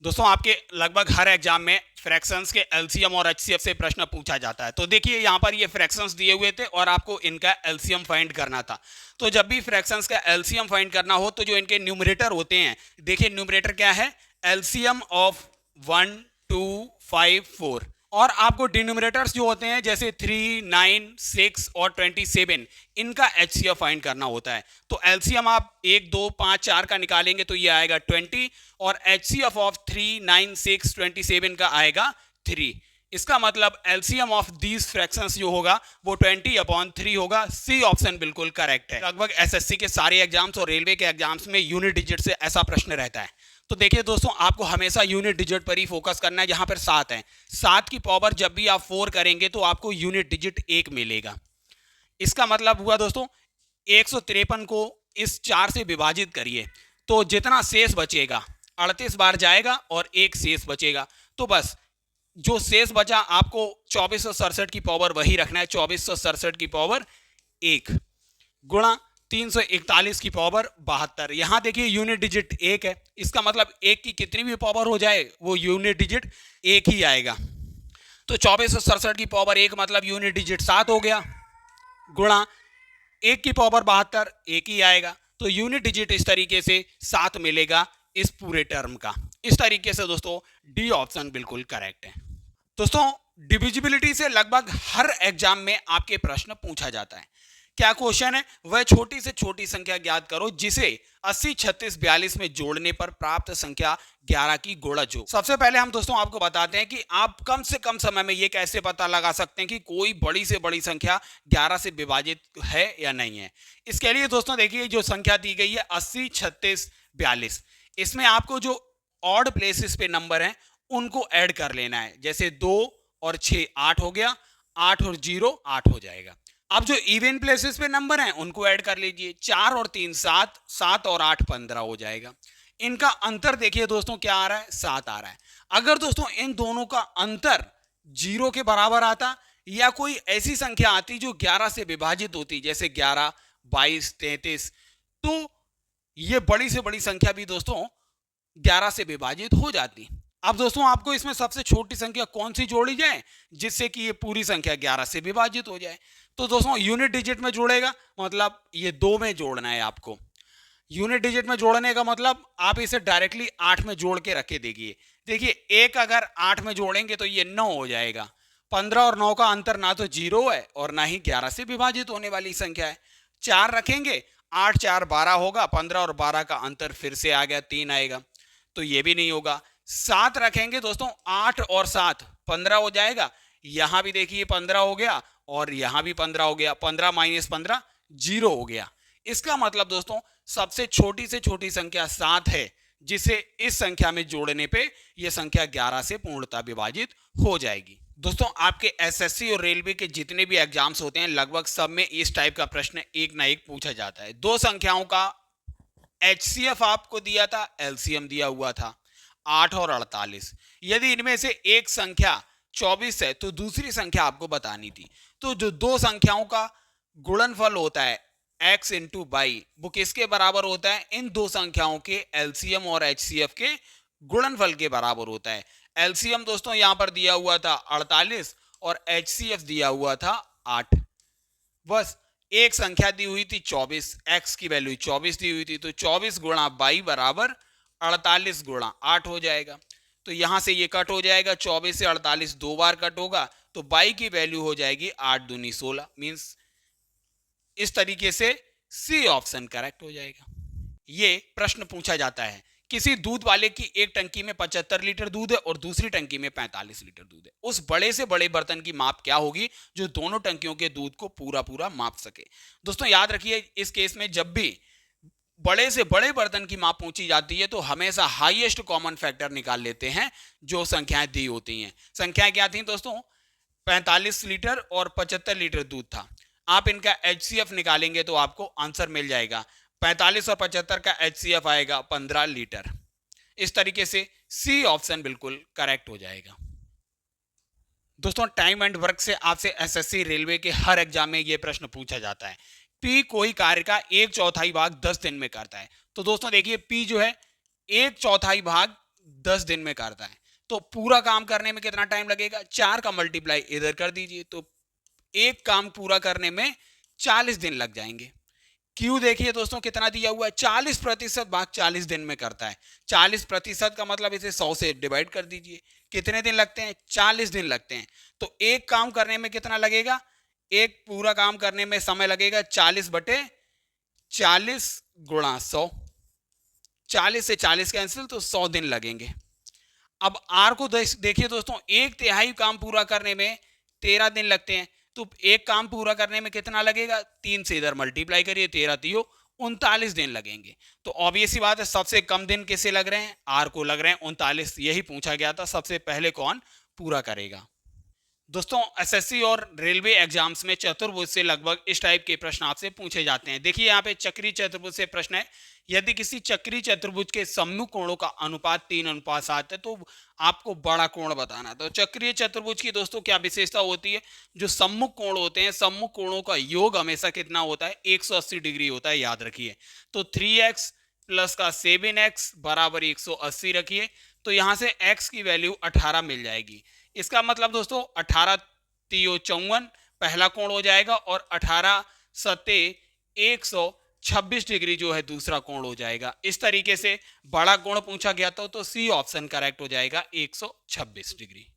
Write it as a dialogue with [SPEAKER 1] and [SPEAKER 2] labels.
[SPEAKER 1] दोस्तों आपके लगभग हर एग्जाम में फ्रैक्शंस के एलसीएम और एचसीएफ से प्रश्न पूछा जाता है। तो देखिए यहाँ पर ये फ्रैक्शंस दिए हुए थे और आपको इनका एलसीएम फाइंड करना था। तो जब भी फ्रैक्शंस का एलसीएम फाइंड करना हो तो जो इनके न्यूमरेटर होते हैं, देखिए न्यूमरेटर क्या है, एलसीएम ऑफ 1, 2, 5, 4। और आपको डिनोमिनेटर्स जो होते हैं जैसे 3, 9, 6 और 27, इनका एचसीएफ फाइंड करना होता है। तो एलसीएम आप 1, 2, 5, 4 का निकालेंगे तो ये आएगा 20 और एचसीएफ ऑफ 3, 9, 6, 27 का आएगा 3। इसका मतलब एलसीएम ऑफ दीज फ्रैक्शंस जो होगा वो 20/3 होगा। सी ऑप्शन बिल्कुल करेक्ट है। लगभग एसएससी के सारे एग्जाम्स और रेलवे के एग्जाम्स में यूनिट डिजिट से ऐसा प्रश्न रहता है। तो देखिए दोस्तों, आपको हमेशा यूनिट डिजिट पर ही फोकस करना है। जहां पर 7 है, 7 की पावर जब भी आप 4 करेंगे तो आपको यूनिट डिजिट 1 मिलेगा। इसका मतलब हुआ दोस्तों 153 को इस 4 से विभाजित करिए तो जितना शेष बचेगा 38 बार जाएगा और एक शेष बचेगा। तो बस जो शेष बचा आपको 2467 की पावर वही रखना है, 2467 की पावर 1 गुणा 341 की पावर 72। यहां देखिए यूनिट डिजिट 1 है, इसका मतलब 1 की कितनी भी पावर हो जाए वो यूनिट डिजिट 1 ही आएगा। तो 2467 की पावर 1 मतलब यूनिट डिजिट 7 हो गया, गुणा 1 की पावर 72, 1 ही आएगा। तो यूनिट डिजिट इस तरीके से 7 मिलेगा इस पूरे टर्म का। इस तरीके से दोस्तों डी ऑप्शन बिल्कुल करेक्ट है। दोस्तों डिविजिबिलिटी से लगभग हर एग्जाम में आपके प्रश्न पूछा जाता है। क्या क्वेश्चन है, वह छोटी से छोटी संख्या ज्ञात करो जिसे 80, 36, 42 में जोड़ने पर प्राप्त संख्या 11 की गुणज हो। सबसे पहले हम दोस्तों आपको बताते हैं कि आप कम से कम समय में ये कैसे पता लगा सकते हैं कि कोई बड़ी से बड़ी संख्या 11 से विभाजित है या नहीं है। इसके लिए दोस्तों देखिए जो संख्या दी गई है 80, 36, 42, इसमें आपको जो ऑड प्लेसेस पे नंबर हैं उनको ऐड कर लेना है। जैसे 2 और 6 8 हो गया, 8 और 0 8 हो जाएगा। अब जो इवन प्लेसेस पे नंबर हैं उनको ऐड कर लीजिए, 4 और 3 7, 7 और 8 15 हो जाएगा। इनका अंतर देखिए दोस्तों क्या आ रहा है, 7 आ रहा है। अगर दोस्तों इन दोनों का अंतर 0 के बराबर आता या कोई ऐसी संख्या आती जो 11 से विभाजित होती, जैसे 11, 22, 33, तो ये बड़ी से बड़ी संख्या भी दोस्तों 11 से विभाजित हो जाती। अब दोस्तों आपको इसमें सबसे छोटी संख्या कौन सी जोड़ी जाए जिससे कि ये पूरी संख्या 11 से विभाजित हो जाए। तो दोस्तों यूनिट डिजिट में जोड़ेगा, मतलब ये 2 में जोड़ना है आपको। यूनिट डिजिट में जोड़ने का मतलब आप इसे डायरेक्टली 8 में जोड़ के रखे देखिए। देखिए एक अगर 8 में जोड़ेंगे तो ये 9 हो जाएगा। 15 और 9 का अंतर ना तो 0 है और ना ही 11 से विभाजित होने वाली संख्या है। 4 रखेंगे, 8 4 12 होगा, 15 और 12 का अंतर फिर से आ गया, 3 आएगा, तो ये भी नहीं होगा। 7 रखेंगे दोस्तों, 8 और 7 15 हो जाएगा। यहां भी देखिए 15 हो गया और यहां भी 15 हो गया, 15 माइनस 15 0 हो गया। इसका मतलब दोस्तों सबसे छोटी से छोटी संख्या 7 है जिसे इस संख्या में जोड़ने पे यह संख्या 11 से पूर्णतः विभाजित हो जाएगी। दोस्तों आपके एसएससी और रेलवे के जितने भी एग्जाम्स होते हैं लगभग सब में इस टाइप का प्रश्न एक ना एक पूछा जाता है। दो संख्याओं का एचसीएफ आपको दिया था, एलसीएम दिया हुआ था 8 और 48। यदि इनमें से एक संख्या 24 है तो दूसरी संख्या आपको बतानी थी। तो जो दो संख्याओं का गुणनफल होता है x इंटू बाई, वो किसके बराबर होता है, इन दो संख्याओं के एलसीएम और एचसीएफ के गुणनफल के बराबर होता है। एलसीएम दोस्तों यहां पर दिया हुआ था 48 और एचसीएफ दिया हुआ था 8। बस एक संख्या दी हुई थी 24, x की वैल्यू 24 दी हुई थी, तो 24 गुणा 22 बराबर 48 गुणा 8 हो जाएगा। तो यहां से ये कट हो जाएगा, 24 से 48 दो बार कट होगा, तो 22 की वैल्यू हो जाएगी 8 दूनी 16, मीन्स इस तरीके से सी ऑप्शन करेक्ट हो जाएगा। ये प्रश्न पूछा जाता है, किसी दूध वाले की एक टंकी में 75 लीटर दूध है और दूसरी टंकी में 45 लीटर दूध है। उस बड़े से बड़े बर्तन की माप क्या होगी जो दोनों टंकियों के दूध को पूरा पूरा माप सके। दोस्तों याद रखिए इस केस में जब भी बड़े से बड़े बर्तन की माप पूछी जाती है तो हमेशा हाईएस्ट कॉमन फैक्टर निकाल लेते हैं जो संख्याएं दी होती हैं। संख्याएं क्या थी दोस्तों, 45 लीटर और 75 लीटर दूध था। आप इनका एचसीएफ निकालेंगे तो आपको आंसर मिल जाएगा, 45 और 75 का एचसीएफ आएगा 15 लीटर। इस तरीके से सी ऑप्शन बिल्कुल करेक्ट हो जाएगा। दोस्तों टाइम एंड वर्क से आपसे एसएससी रेलवे के हर एग्जाम में यह प्रश्न पूछा जाता है, पी कोई कार्य का 1/4 भाग 10 दिन में करता है। तो दोस्तों देखिए पी जो है 1/4 भाग 10 दिन में करता है। तो पूरा काम करने में कितना टाइम लगेगा, 4 का मल्टीप्लाई इधर कर दीजिए, तो एक काम पूरा करने में 40 दिन लग जाएंगे। क्यू देखिए दोस्तों कितना दिया हुआ है, 40% भाग 40 दिन में करता है। 40% का मतलब इसे 100 से डिवाइड कर दीजिए, कितने दिन लगते हैं, 40 दिन लगते हैं। तो एक काम करने में कितना लगेगा, एक पूरा काम करने में समय लगेगा 40/40 गुणा 100, 40 से 40 कैंसिल, तो 100 दिन लगेंगे। अब आर को देखिए दोस्तों, 1/3 काम पूरा करने में 13 दिन लगते हैं। तो एक काम पूरा करने में कितना लगेगा, 3 से इधर मल्टीप्लाई करिए, 13 3 39 दिन लगेंगे। तो ऑब्वियस सी बात है, सबसे कम दिन किसे लग रहे हैं, आर को लग रहे हैं 39। यही पूछा गया था, सबसे पहले कौन पूरा करेगा। दोस्तों एसएससी और रेलवे एग्जाम्स में चतुर्भुज से लगभग इस टाइप के प्रश्न आपसे पूछे जाते हैं। देखिए यहाँ पे चक्रीय चतुर्भुज से प्रश्न है, यदि किसी चक्रीय चतुर्भुज के सम्मुख कोणों का अनुपात 3:7 है तो आपको बड़ा कोण बताना है। तो चक्रीय चतुर्भुज की दोस्तों क्या विशेषता होती है, जो सम्मुख कोण होते हैं, सम्मुख कोणों का योग हमेशा कितना होता है, 180 डिग्री होता है, याद रखिए। तो 3x प्लस का 7x बराबर 180 रखिए, तो यहाँ से x की वैल्यू 18 मिल जाएगी। इसका मतलब दोस्तों 18 3 54 पहला कोण हो जाएगा, और 18 7 126 डिग्री जो है दूसरा कोण हो जाएगा। इस तरीके से बड़ा कोण पूछा गया था, तो सी ऑप्शन करेक्ट हो जाएगा, 126 डिग्री।